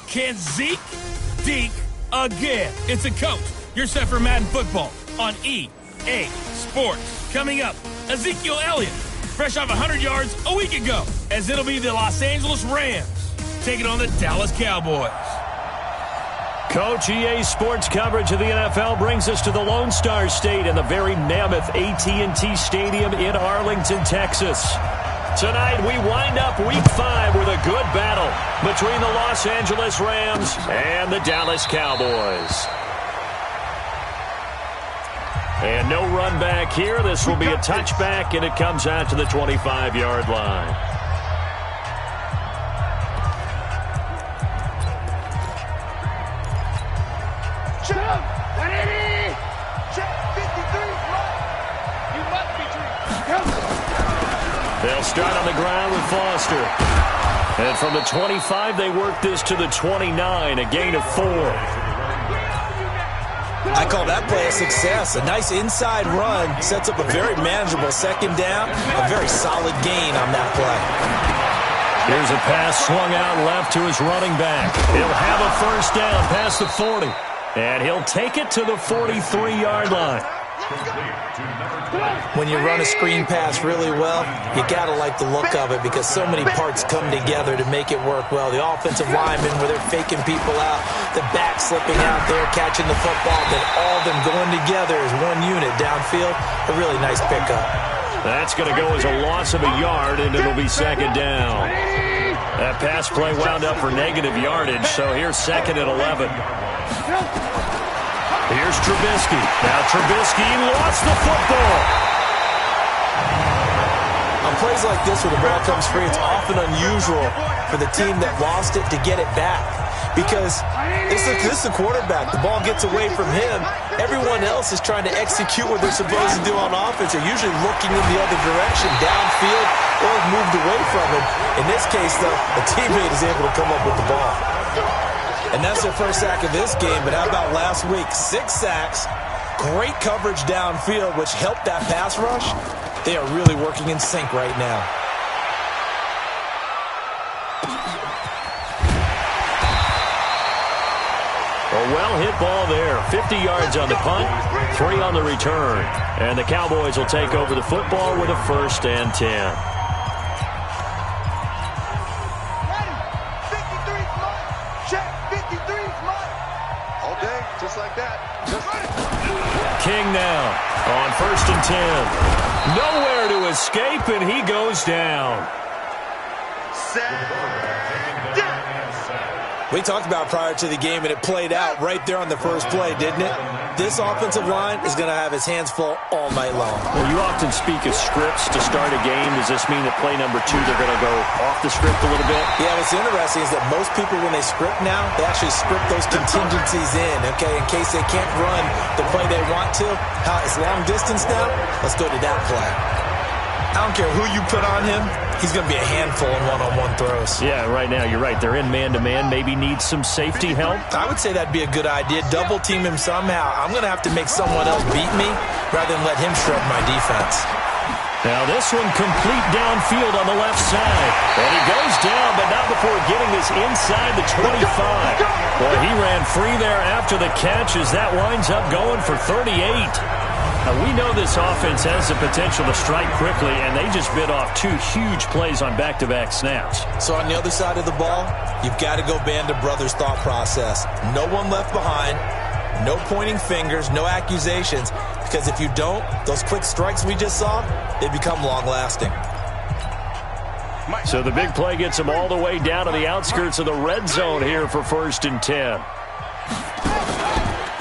Can Zeke deke again? It's a coach. You're set for Madden Football on EA Sports. Coming up, Ezekiel Elliott, fresh off 100 yards a week ago, as it'll be the Los Angeles Rams taking on the Dallas Cowboys. Coach, EA Sports coverage of the NFL brings us to the Lone Star State and the very mammoth AT&T Stadium in Arlington, Texas. Tonight, we wind up Week 5 with a good battle between the Los Angeles Rams and the Dallas Cowboys. And no run back here. This will be a touchback, and it comes out to the 25-yard line. They'll start on the ground with Foster. And from the 25, they work this to the 29, a gain of 4. I call that play a success. A nice inside run sets up a very manageable second down, a very solid gain on that play. Here's a pass swung out left to his running back. He'll have a first down past the 40. And he'll take it to the 43-yard line. When you run a screen pass really well, you got to like the look of it because so many parts come together to make it work well. The offensive linemen, where they're faking people out, the back slipping out there, catching the football, then all of them going together as one unit downfield. A really nice pickup. That's going to go as a loss of a yard, and it'll be second down. That pass play wound up for negative yardage, so here's second and 11. Here's Trubisky. Now Trubisky lost the football. On plays like this where the ball comes free, it's often unusual for the team that lost it to get it back. Because this is the quarterback. The ball gets away from him. Everyone else is trying to execute what they're supposed to do on offense. They're usually looking in the other direction, downfield, or moved away from him. In this case, though, a teammate is able to come up with the ball. And that's their first sack of this game, but how about last week? 6 sacks, great coverage downfield, which helped that pass rush. They are really working in sync right now. A well-hit ball there. 50 yards on the punt, 3 on the return. And the Cowboys will take over the football with a 1st and 10. King now on 1st and 10. Nowhere to escape, and he goes down. We talked about prior to the game, and it played out right there on the first play, didn't it? This offensive line is going to have his hands full all night long. Well, you often speak of scripts to start a game. Does this mean that play number 2, they're going to go off the script a little bit? Yeah, what's interesting is that most people, when they script now, they actually script those contingencies in, okay, in case they can't run the play they want to. It's long distance now. Let's go to that play. I don't care who you put on him. He's going to be a handful in one-on-one throws. Yeah, right now, you're right. They're in man-to-man. Maybe need some safety help. I would say that'd be a good idea. Double team him somehow. I'm going to have to make someone else beat me rather than let him shred my defense. Now this one complete downfield on the left side. And he goes down, but not before getting this inside the 25. Boy, he ran free there after the catch as that winds up going for 38. Now, we know this offense has the potential to strike quickly, and they just bit off 2 huge plays on back-to-back snaps. So on the other side of the ball, you've got to go band of brothers thought process. No one left behind, no pointing fingers, no accusations, because if you don't, those quick strikes we just saw, they become long-lasting. So the big play gets them all the way down to the outskirts of the red zone here for 1st and 10.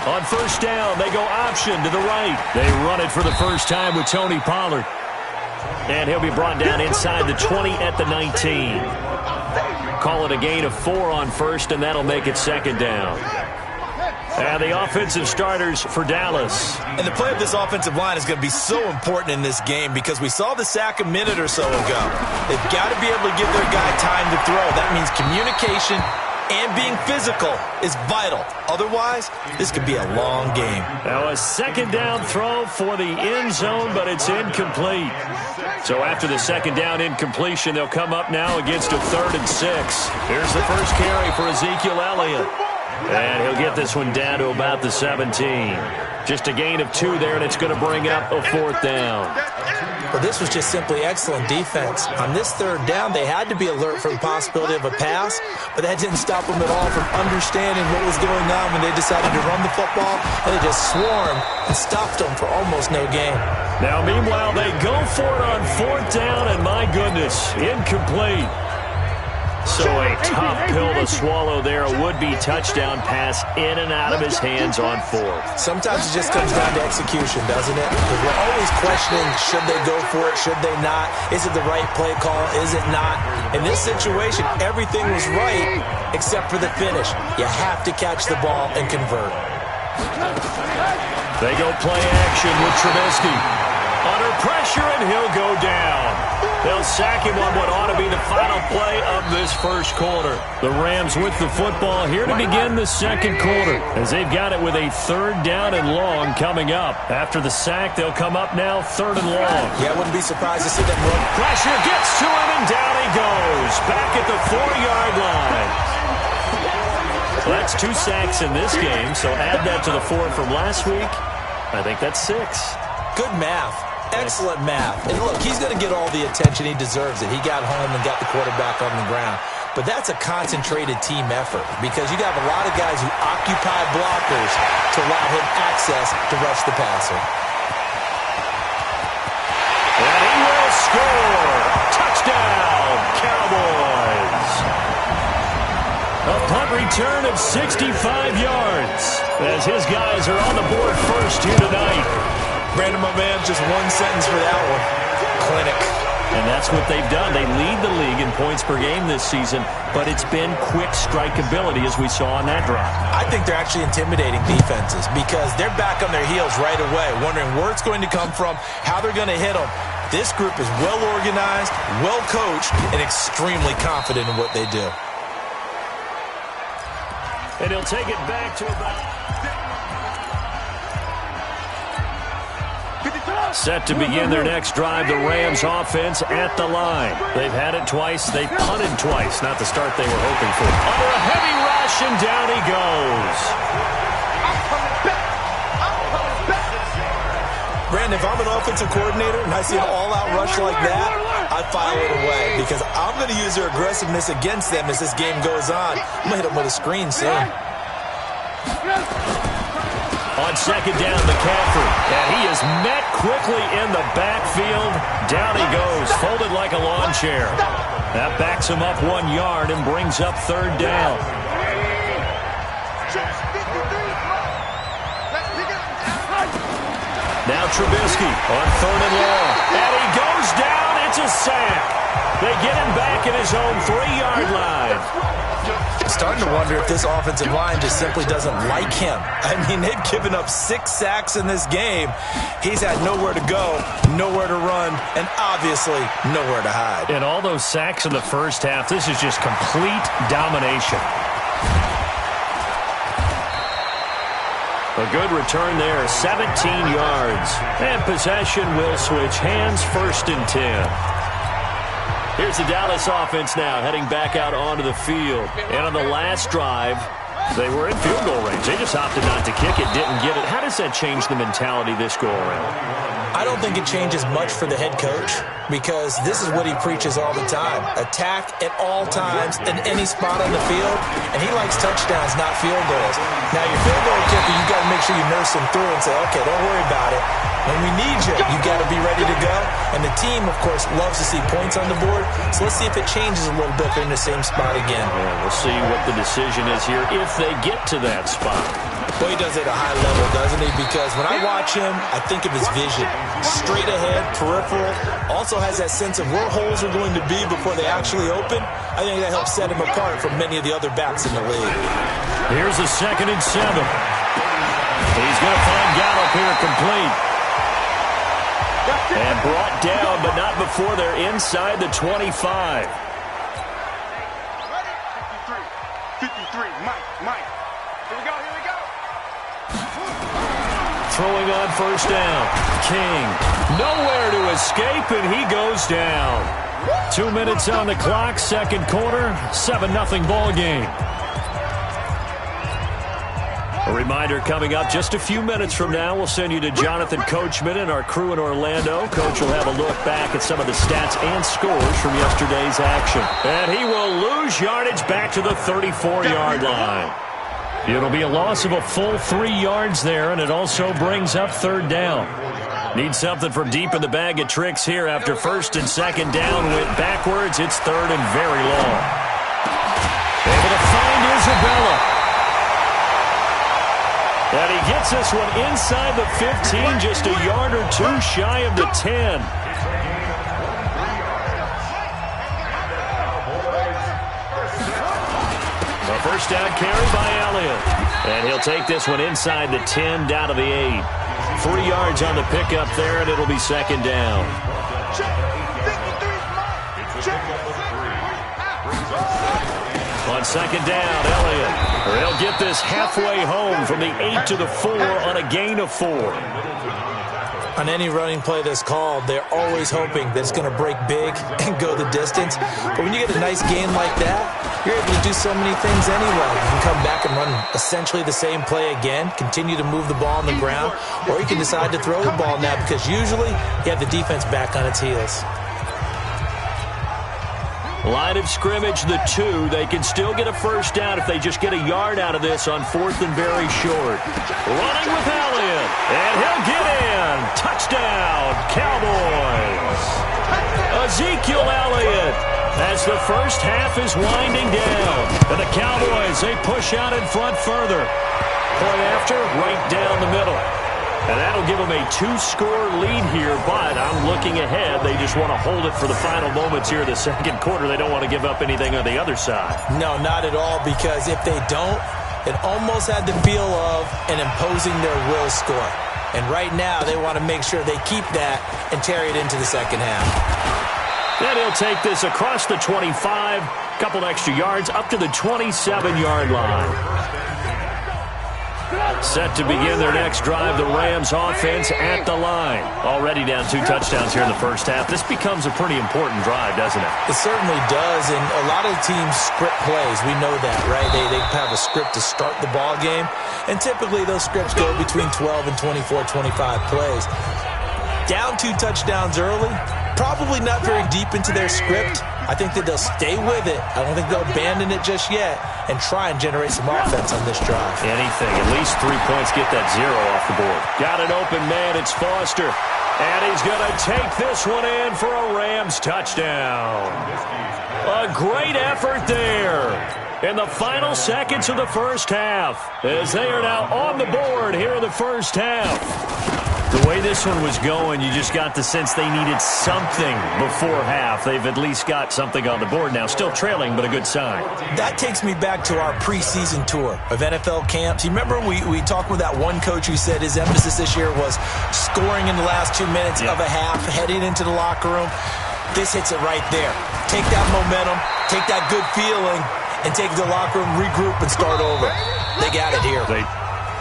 On 1st down, they go option to the right. They run it for the first time with Tony Pollard. And he'll be brought down inside the 20 at the 19. Call it a gain of 4 on 1st, and that'll make it 2nd down. And the offensive starters for Dallas. And the play of this offensive line is going to be so important in this game because we saw the sack a minute or so ago. They've got to be able to give their guy time to throw. That means communication and being physical is vital. Otherwise, this could be a long game. Now a second down throw for the end zone, but it's incomplete. So after the second down incompletion, they'll come up now against a 3rd and 6. Here's the first carry for Ezekiel Elliott. And he'll get this one down to about the 17. Just a gain of 2 there, and it's going to bring up a 4th down. Well, this was just simply excellent defense. On this 3rd down, they had to be alert for the possibility of a pass, but that didn't stop them at all from understanding what was going on when they decided to run the football, and they just swarmed and stopped them for almost no gain. Now, meanwhile, they go for it on 4th down, and my goodness, incomplete. So a tough pill to swallow there. A would-be touchdown pass in and out of his hands on 4th. Sometimes it just comes down to execution, doesn't it? Because we're always questioning, should they go for it, should they not? Is it the right play call, is it not? In this situation, everything was right except for the finish. You have to catch the ball and convert. They go play action with Trubisky. Under pressure, and he'll go down. They'll sack him on what ought to be the final play of this first quarter. The Rams with the football here to begin the second quarter, as they've got it with a 3rd down and long coming up. After the sack, they'll come up now 3rd and long. Yeah, I wouldn't be surprised to see them run. Pressure gets to him, and down he goes. Back at the 4-yard line. So that's 2 sacks in this game, so add that to the 4 from last week. I think that's 6. Good math. Excellent math. And look, he's going to get all the attention he deserves it. He got home and got the quarterback on the ground. But that's a concentrated team effort because you got a lot of guys who occupy blockers to allow him access to rush the passer. And he will score. Touchdown, Cowboys. A punt return of 65 yards as his guys are on the board first here tonight. Brandon, my man, just one sentence for that one. Clinic. And that's what they've done. They lead the league in points per game this season, but it's been quick strikeability as we saw on that drive. I think they're actually intimidating defenses because they're back on their heels right away, wondering where it's going to come from, how they're going to hit them. This group is well organized, well coached, and extremely confident in what they do. And he'll take it back to about... Set to begin their next drive, the Rams offense at the line. They've had it twice. They've punted twice. Not the start they were hoping for. Under a heavy rush, and down he goes. Brandon, if I'm an offensive coordinator and I see an all-out rush like that, I file it away because I'm going to use their aggressiveness against them as this game goes on. I'm going to hit them with a screen soon. On second down, McCaffrey. And he is met quickly in the backfield. Down he goes, folded like a lawn chair. That backs him up 1 yard and brings up 3rd down. Now Trubisky on 3rd and long. And he goes down. It's a sack. They get him back at his own 3-yard line. Starting to wonder if this offensive line just simply doesn't like him. I mean, they've given up 6 sacks in this game. He's had nowhere to go, nowhere to run, and obviously nowhere to hide. And all those sacks in the first half, this is just complete domination. A good return there, 17 yards. And possession will switch hands, 1st and 10. Here's the Dallas offense now, heading back out onto the field. And on the last drive, they were in field goal range. They just opted not to kick it, didn't get it. How does that change the mentality this go-around? I don't think it changes much for the head coach because this is what he preaches all the time. Attack at all times in any spot on the field, and he likes touchdowns, not field goals. Now, your field goal kicker, you got to make sure you nurse him through and say, okay, don't worry about it. When we need you, you got to be ready to go. And the team, of course, loves to see points on the board. So let's see if it changes a little bit. They're in the same spot again. Yeah, we'll see what the decision is here if they get to that spot. Well, he does it at a high level, doesn't he? Because when I watch him, I think of his vision. Straight ahead, peripheral. Also has that sense of where holes are going to be before they actually open. I think that helps set him apart from many of the other backs in the league. Here's a 2nd and 7. He's going to find Gallup here complete. And brought down, but not before they're inside the 25. 53, Mike. Here we go. Throwing on first down. King. Nowhere to escape, and he goes down. 2 minutes on the clock, second quarter, 7-0 ball game. A reminder coming up just a few minutes from now, we'll send you to Jonathan Coachman and our crew in Orlando. Coach will have a look back at some of the stats and scores from yesterday's action. And he will lose yardage back to the 34-yard line. It'll be a loss of a full 3 yards there, and it also brings up third down. Need something from deep in the bag of tricks here after first and second down went backwards. It's third and very long. Able to find Isabella. And he gets this one inside the 15, just a yard or two shy of the 10. A first down carry by Elliott. And he'll take this one inside the 10, down to the 8. 3 yards on the pickup there, and it'll be second down. On second down, Elliott. Or he'll get this halfway home from the 8 to the 4 on a gain of 4. On any running play that's called, they're always hoping that it's going to break big and go the distance. But when you get a nice gain like that, you're able to do so many things anyway. You can come back and run essentially the same play again, continue to move the ball on the ground, or you can decide to throw the ball now because usually you have the defense back on its heels. Line of scrimmage, the 2. They can still get a first down if they just get a yard out of this on fourth and very short. Running with Elliott, and he'll get in. Touchdown, Cowboys. Ezekiel Elliott as the first half is winding down. And the Cowboys, they push out in front further. Point after, right down the middle. And that'll give them a 2-score lead here, but I'm looking ahead. They just want to hold it for the final moments here in the second quarter. They don't want to give up anything on the other side. No, not at all, because if they don't, it almost had the feel of an imposing their will score. And right now, they want to make sure they keep that and carry it into the second half. Then he'll take this across the 25, couple extra yards, up to the 27-yard line. Set to begin their next drive, the Rams offense at the line. Already down 2 touchdowns here in the first half. This becomes a pretty important drive, doesn't it? It certainly does, and a lot of teams script plays. We know that, right? They have a script to start the ball game, and typically those scripts go between 12 and 24, 25 plays. Down 2 touchdowns early, probably not very deep into their script. I think that they'll stay with it. I don't think they'll abandon it just yet and try and generate some offense on this drive. Anything. At least 3 points. Get that 0 off the board. Got an open man. It's Foster. And he's going to take this one in for a Rams touchdown. A great effort there in the final seconds of the first half as they are now on the board here in the first half. The way this one was going, you just got the sense they needed something before half. They've at least got something on the board now. Still trailing, but a good sign. That takes me back to our preseason tour of NFL camps. You remember we talked with that one coach who said his emphasis this year was scoring in the last 2 minutes of a half, heading into the locker room. This hits it right there. Take that momentum, take that good feeling, and take the locker room, regroup, and start over. They got it here.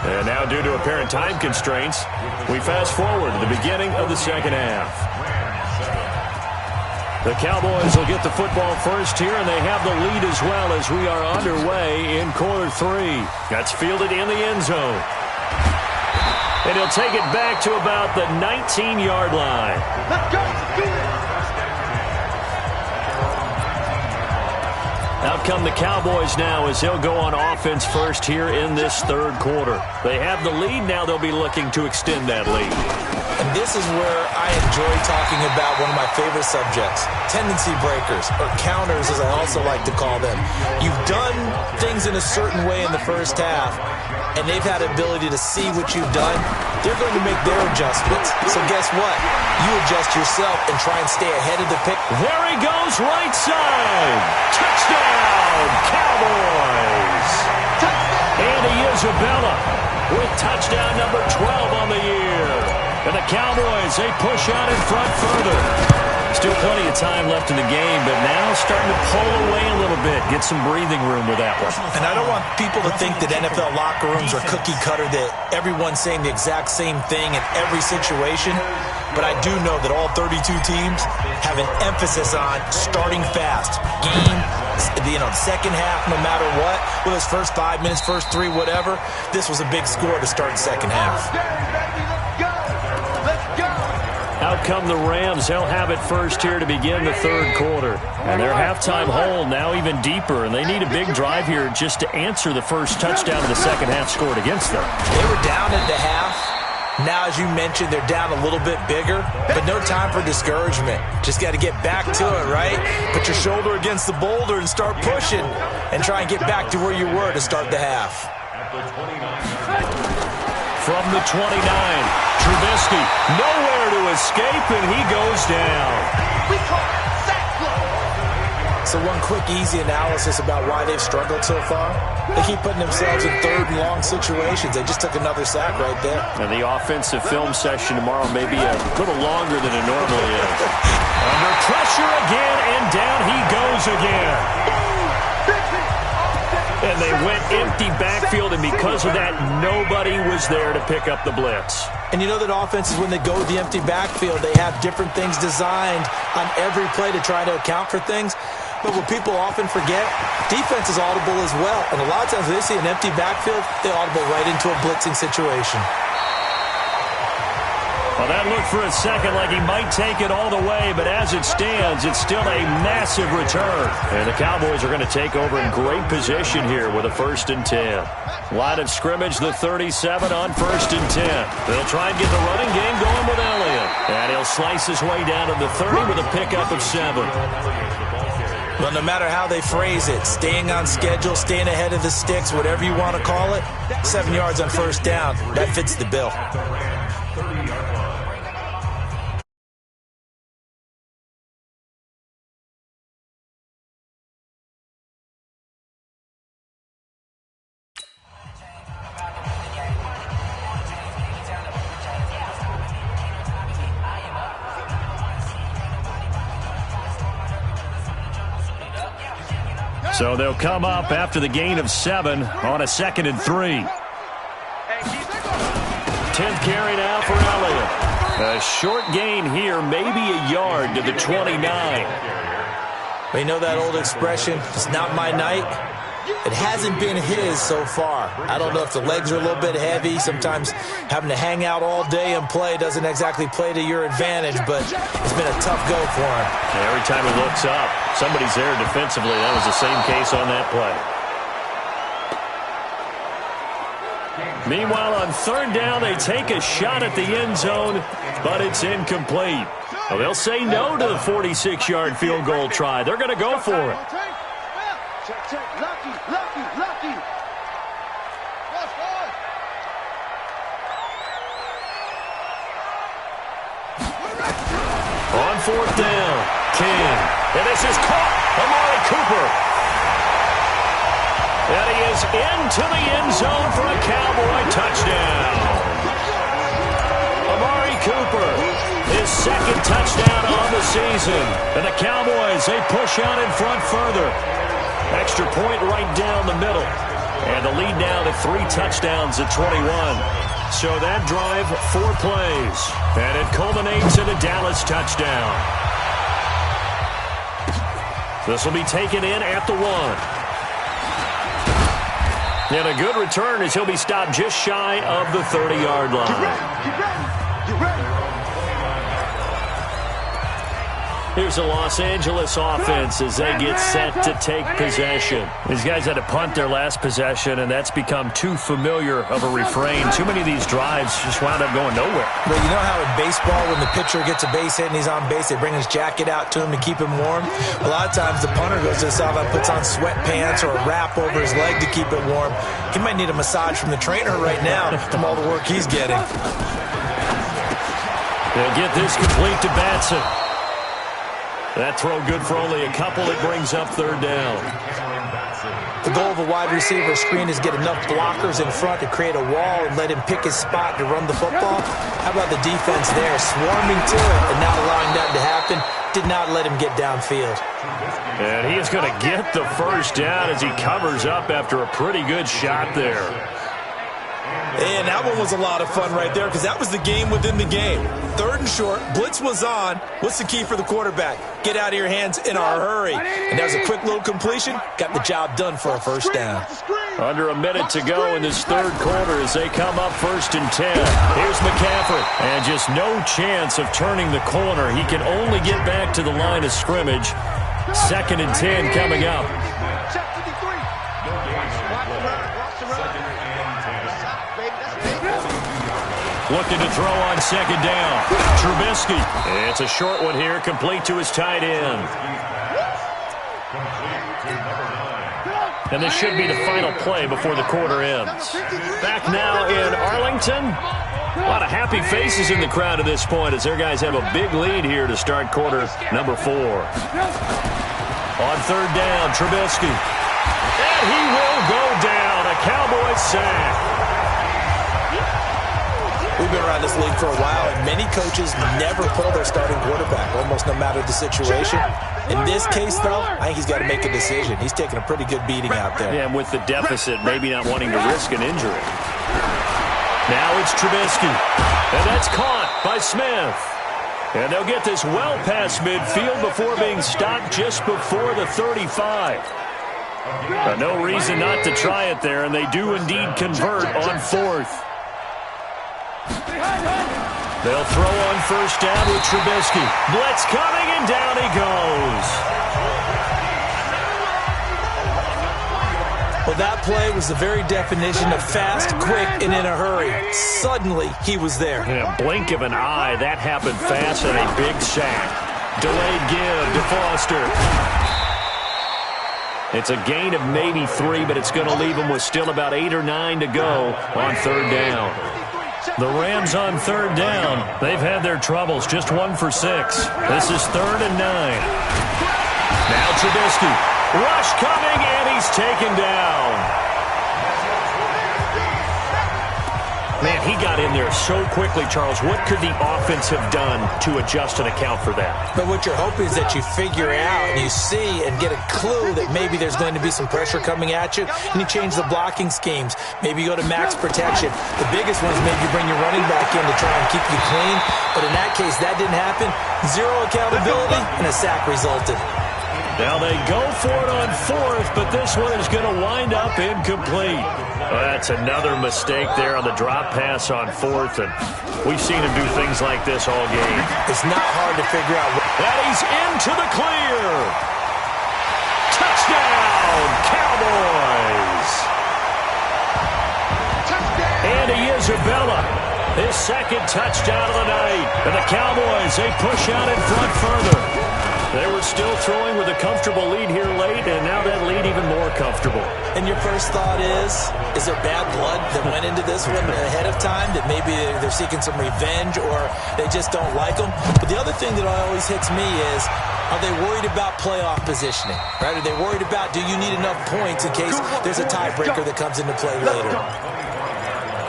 And now, due to apparent time constraints, we fast forward to the beginning of the second half. The Cowboys will get the football first here, and they have the lead as well as we are underway in quarter 3. That's fielded in the end zone. And he'll take it back to about the 19-yard line. Let's go. Out come the Cowboys now as they'll go on offense first here in this third quarter. They have the lead. Now they'll be looking to extend that lead. And this is where I enjoy talking about one of my favorite subjects, tendency breakers, or counters as I also like to call them. You've done things in a certain way in the first half, and they've had the ability to see what you've done. They're going to make their adjustments. So guess what? You adjust yourself and try and stay ahead of the pick. There he goes, right side. Touchdown, Cowboys. Andy Isabella with touchdown number 12 on the year. And the Cowboys, they push out in front further. Still plenty of time left in the game, but now starting to pull away a little bit. Get some breathing room with that one. And I don't want people to think that NFL locker rooms are cookie cutter, that everyone's saying the exact same thing in every situation. But I do know that all 32 teams have an emphasis on starting fast. Game, second half, no matter what, whether it's first 5 minutes, first 3, whatever, this was a big score to start the second half. Out come the Rams. They'll have it first here to begin the third quarter. And their halftime hole now even deeper, and they need a big drive here just to answer the first touchdown of the second half scored against them. They were down at the half. Now, as you mentioned, they're down a little bit bigger, but no time for discouragement. Just got to get back to it, right? Put your shoulder against the boulder and start pushing and try and get back to where you were to start the half. From the 29, Trubisky nowhere to escape, and he goes down. We call it sack blow. So one quick, easy analysis about why they've struggled so far. They keep putting themselves in third and long situations. They just took another sack right there. And the offensive film session tomorrow may be a little longer than it normally is. Under pressure again, and down he goes again. And they went empty backfield, and because of that, nobody was there to pick up the blitz. And you know that offenses, when they go with the empty backfield, they have different things designed on every play to try to account for things. But what people often forget, defense is audible as well. And a lot of times when they see an empty backfield, they audible right into a blitzing situation. Well, that looked for a second like he might take it all the way, but as it stands, it's still a massive return. And the Cowboys are going to take over in great position here with a 1st and 10. Line of scrimmage, the 37 on 1st and 10. They'll try and get the running game going with Elliott. And he'll slice his way down to the 30 with a pickup of 7. Well, no matter how they phrase it, staying on schedule, staying ahead of the sticks, whatever you want to call it, 7 yards on 1st down, that fits the bill. So they'll come up after the gain of 7 on a 2nd and 3. 10th carry now for Elliott. A short gain here, maybe a yard to the 29. But you know that old expression, it's not my night? It hasn't been his so far. I don't know if the legs are a little bit heavy. Sometimes having to hang out all day and play doesn't exactly play to your advantage, but it's been a tough go for him. Yeah, every time he looks up, somebody's there defensively. That was the same case on that play. Meanwhile, on 3rd down, they take a shot at the end zone, but it's incomplete. Well, they'll say no to the 46-yard field goal try. They're going to go for it. Check. Lucky. On 4th down, King. And this is caught. Amari Cooper. And he is into the end zone for a Cowboy touchdown. Amari Cooper, his 2nd touchdown on the season. And the Cowboys, they push out in front further. Extra point right down the middle. And the lead now to 3 touchdowns at 21. So that drive, 4 plays. And it culminates in a Dallas touchdown. This will be taken in at the 1. And a good return as he'll be stopped just shy of the 30-yard line. Get ready. Here's the Los Angeles offense as they get set to take possession. These guys had to punt their last possession, and that's become too familiar of a refrain. Too many of these drives just wound up going nowhere. But you know how in baseball, when the pitcher gets a base hit and he's on base, they bring his jacket out to him to keep him warm? A lot of times the punter goes to the sideline, puts on sweatpants or a wrap over his leg to keep it warm. He might need a massage from the trainer right now from all the work he's getting. They'll get this complete to Batson. That throw good for only a couple. It brings up 3rd down. The goal of a wide receiver screen is get enough blockers in front to create a wall and let him pick his spot to run the football. How about the defense there, swarming to it and not allowing that to happen? did not let him get downfield. And he is going to get the first down as he covers up after a pretty good shot there. And that one was a lot of fun right there because that was the game within the game. 3rd and short, blitz was on. What's the key for the quarterback? Get out of your hands in a hurry. And that was a quick little completion. Got the job done for a first down. Under a minute to go in this 3rd quarter as they come up 1st and 10. Here's McCaffrey. And just no chance of turning the corner. He can only get back to the line of scrimmage. 2nd and 10 coming up. Looking to throw on 2nd down. Trubisky. It's a short one here, complete to his tight end. And this should be the final play before the quarter ends. Back now in Arlington. A lot of happy faces in the crowd at this point as their guys have a big lead here to start quarter number 4. On 3rd down, Trubisky. And he will go down. A Cowboys sack. We've been around this league for a while, and many coaches never pull their starting quarterback, almost no matter the situation. In this case, though, I think he's got to make a decision. He's taking a pretty good beating out there. Yeah, and with the deficit, maybe not wanting to risk an injury. Now it's Trubisky, and that's caught by Smith. And they'll get this well past midfield before being stopped just before the 35. But no reason not to try it there, and they do indeed convert on 4th. They'll throw on 1st down with Trubisky. Blitz coming, and down he goes. Well, that play was the very definition of fast, quick, and in a hurry. Suddenly, he was there. In a blink of an eye, that happened fast and a big sack. Delayed give to Foster. It's a gain of maybe 3, but it's going to leave him with still about 8 or 9 to go on 3rd down. The Rams on 3rd down. They've had their troubles, just 1 for 6. This is 3rd and 9. Now Trubisky. Rush coming, and he's taken down. Man, he got in there so quickly, Charles. What could the offense have done to adjust and account for that? But what you're hoping is that you figure out and you see and get a clue that maybe there's going to be some pressure coming at you, and you change the blocking schemes. Maybe you go to max protection. The biggest one is maybe you bring your running back in to try and keep you clean. But in that case, that didn't happen. 0 accountability, and a sack resulted. Now they go for it on 4th, but this one is going to wind up incomplete. Well, that's another mistake there on the drop pass on 4th, and we've seen him do things like this all game. It's not hard to figure out. That he's into the clear. Touchdown, Cowboys. Andy Isabella, his 2nd touchdown of the night. And the Cowboys, they push out in front further. They were still throwing with a comfortable lead here late, and now that lead even more comfortable. And your first thought is there bad blood that went into this one ahead of time, that maybe they're seeking some revenge or they just don't like them? But the other thing that always hits me is, are they worried about playoff positioning? Right? Are they worried about, do you need enough points in case there's a tiebreaker that comes into play later?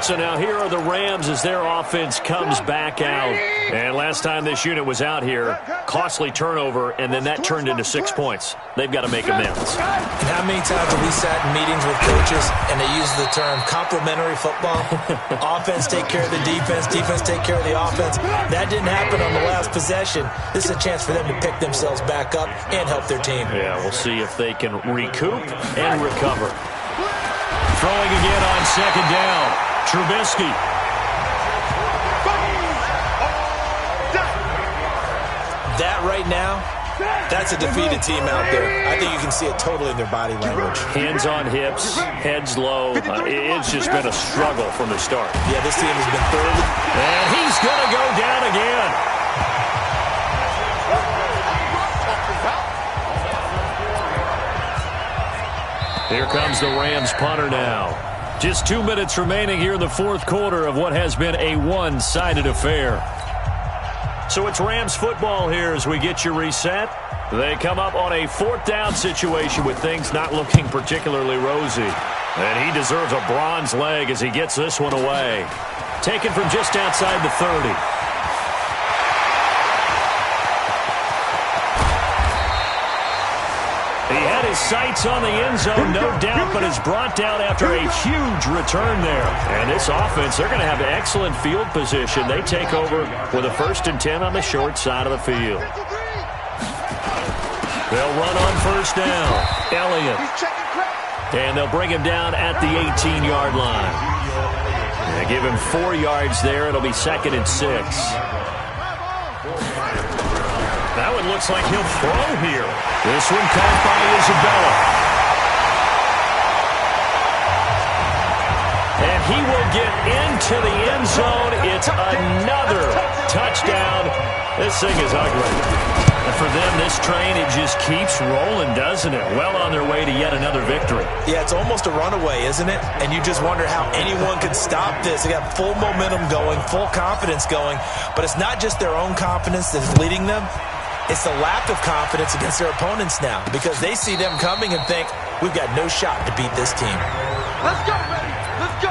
So now here are the Rams as their offense comes back out. And last time this unit was out here, costly turnover, and then that turned into 6 points. They've got to make amends. And how many times have we sat in meetings with coaches and they use the term complementary football? Offense take care of the defense, defense take care of the offense. That didn't happen on the last possession. This is a chance for them to pick themselves back up and help their team. Yeah, we'll see if they can recoup and recover. Throwing again on 2nd down. Trubisky. That right now, that's a defeated team out there. I think you can see it totally in their body language. Hands on hips, heads low. It's just been a struggle from the start. Yeah, this team has been thoroughly. And he's going to go down again. Here comes the Rams punter now. Just 2 minutes remaining here in the 4th quarter of what has been a one-sided affair. So it's Rams football here as we get you reset. They come up on a 4th down situation with things not looking particularly rosy. And he deserves a bronze leg as he gets this one away. Taken from just outside the 30. his sights on the end zone, no doubt, but is brought down after a huge return there. And this offense, they're going to have excellent field position. They take over with a 1st and 10 on the short side of the field. They'll run on 1st down. Elliott. And they'll bring him down at the 18-yard line. They give him 4 yards there. It'll be 2nd and 6. That one looks like he'll throw here. This one caught by Isabella. And he will get into the end zone. It's another touchdown. This thing is ugly. And for them, this train, it just keeps rolling, doesn't it? Well on their way to yet another victory. Yeah, it's almost a runaway, isn't it? And you just wonder how anyone could stop this. They got full momentum going, full confidence going. But it's not just their own confidence that's leading them. It's the lack of confidence against their opponents now, because they see them coming and think, we've got no shot to beat this team. Let's go, baby. Let's go.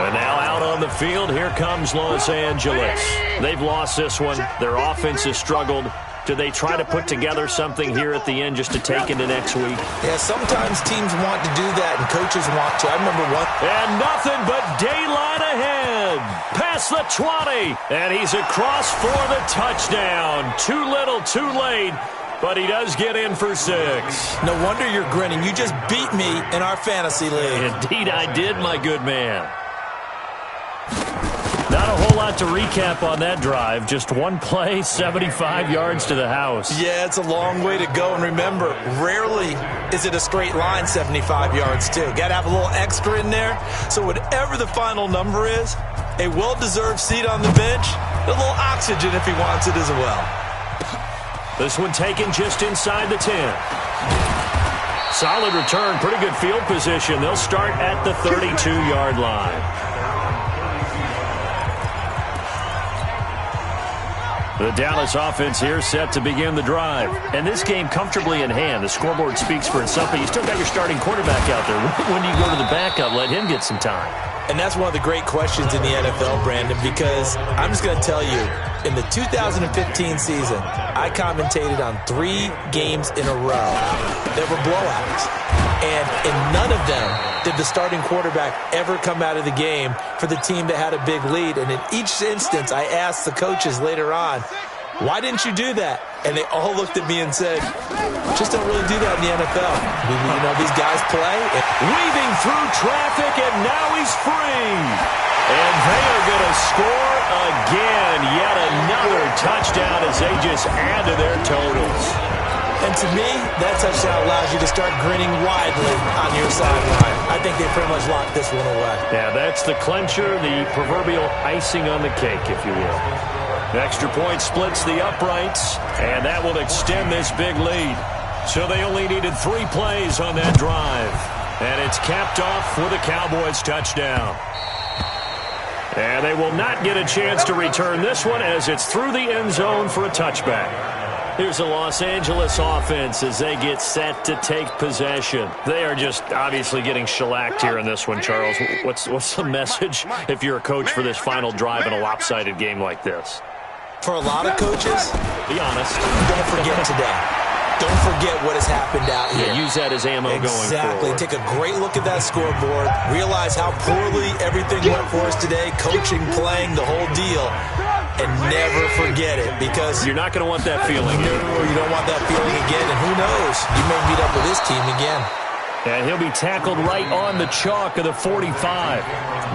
And now out on the field, here comes Los Angeles. They've lost this one. Their offense has struggled. Do they try to put together something here at the end just to take into next week? Yeah, sometimes teams want to do that, and coaches want to. I remember one. And nothing but daylight ahead. Past the 20. And he's across for the touchdown. Too little, too late. But he does get in for 6. No wonder you're grinning. You just beat me in our fantasy league. Indeed I did, my good man. Not a whole lot to recap on that drive. Just one play, 75 yards to the house. Yeah, it's a long way to go. And remember, rarely is it a straight line 75 yards, too. Got to have a little extra in there. So whatever the final number is, a well-deserved seat on the bench, a little oxygen if he wants it as well. This one taken just inside the 10. Solid return, pretty good field position. They'll start at the 32-yard line. The Dallas offense here set to begin the drive. And this game comfortably in hand. The scoreboard speaks for itself, but you still got your starting quarterback out there. When do you go to the backup? Let him get some time. And that's one of the great questions in the NFL, Brandon, because I'm just going to tell you, in the 2015 season, I commentated on 3 games in a row that were blowouts. And in none of them did the starting quarterback ever come out of the game for the team that had a big lead. And in each instance, I asked the coaches later on, why didn't you do that? And they all looked at me and said, just don't really do that in the NFL. You know, these guys play. Weaving through traffic, and now he's free. And they are going to score again. Yet another touchdown as they just add to their totals. And to me, that touchdown allows you to start grinning widely on your sideline. I think they pretty much locked this one away. Yeah, that's the clincher, the proverbial icing on the cake, if you will. The extra point splits the uprights, and that will extend this big lead. So they only needed 3 plays on that drive. And it's capped off with a Cowboys touchdown. And they will not get a chance to return this one as it's through the end zone for a touchback. Here's the Los Angeles offense as they get set to take possession. They are just obviously getting shellacked here in this one, Charles. What's the message if you're a coach for this final drive in a lopsided game like this? For a lot of coaches, be honest. Don't forget today. Don't forget what has happened out here. Yeah, use that as ammo going forward. Exactly. Take a great look at that scoreboard. Realize how poorly everything went for us today. Coaching, playing, the whole deal. And never forget it, because you're not going to want that feeling. No, you don't want that feeling again. And who knows? You may meet up with this team again. And he'll be tackled right on the chalk of the 45.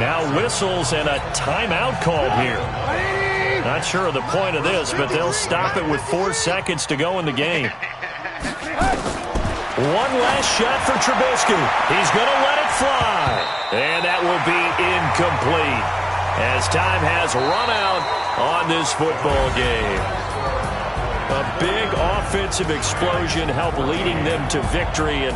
Now whistles and a timeout called here. Not sure of the point of this, but they'll stop it with 4 seconds to go in the game. One last shot for Trubisky. He's going to let it fly. And that will be incomplete as time has run out on this football game. A big offensive explosion helped leading them to victory. And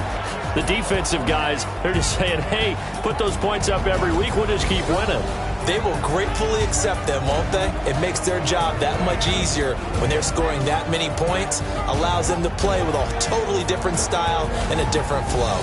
the defensive guys, they're just saying, hey, put those points up every week. We'll just keep winning. They will gratefully accept them, won't they? It makes their job that much easier when they're scoring that many points. Allows them to play with a totally different style and a different flow.